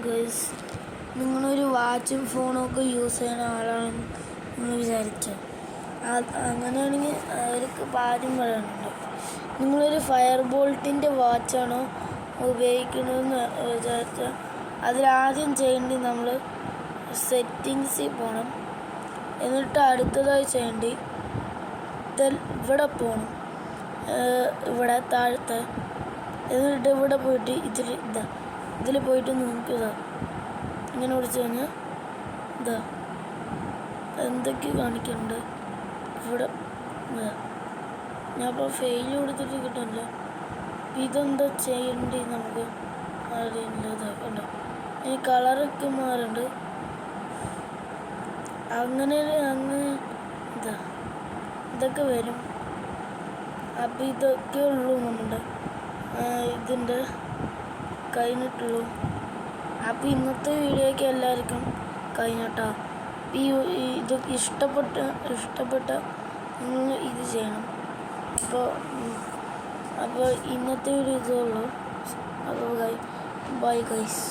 Guys, നിങ്ങളൊരു വാച്ചും ഫോണൊക്കെ use ചെയ്യുന്ന ആളാണെന്ന് നിങ്ങൾ വിചാരിച്ചോ? അങ്ങനെയാണെങ്കിൽ അവർക്ക് കാര്യം പറയാനുണ്ട്. നിങ്ങളൊരു ഫയർ ബോൾട്ടിൻ്റെ വാച്ചാണോ ഉപയോഗിക്കണമെന്ന് വിചാരിച്ചാൽ അതിലാദ്യം ചെയ്യേണ്ടി നമ്മൾ സെറ്റിങ്സിൽ പോകണം. എന്നിട്ട് അടുത്തതായി ചെയ്യേണ്ടി ഇവിടെ പോകണം, ഇവിടെ താഴത്തെ. എന്നിട്ട് ഇവിടെ പോയിട്ട് ഇതിൽ പോയിട്ട് നിങ്ങൾക്ക് ഇങ്ങനെ വിളിച്ചു കഴിഞ്ഞാൽ എന്തൊക്കെ കാണിക്കുന്നുണ്ട് ഇവിടെ. ഞാൻ ഇപ്പോൾ ഫെയിൽ കൊടുത്തിട്ട് കിട്ടുന്നില്ല. ഇതെന്താ ചെയ്യേണ്ടി നമുക്ക് അറിയില്ല. ഇതാക്കണ്ട, ഈ കളറൊക്കെ മാറുന്നുണ്ട്. അങ്ങനെ ഇതൊക്കെ വരും. അപ്പം ഇതൊക്കെ ഉള്ളൂ നമ്മുടെ ഇതിൻ്റെ കഴിഞ്ഞിട്ടുള്ളൂ. അപ്പം ഇന്നത്തെ വീഡിയോയ്ക്ക് എല്ലാവർക്കും കഴിഞ്ഞിട്ടാ. ഇതൊക്കെ ഇഷ്ടപ്പെട്ട നിങ്ങൾ ഇത് ചെയ്യണം. അപ്പോൾ ഇന്നത്തെ വീഡിയോ ഇതേ ഉള്ളൂ. അപ്പോൾ ബൈ ഗൈസ്.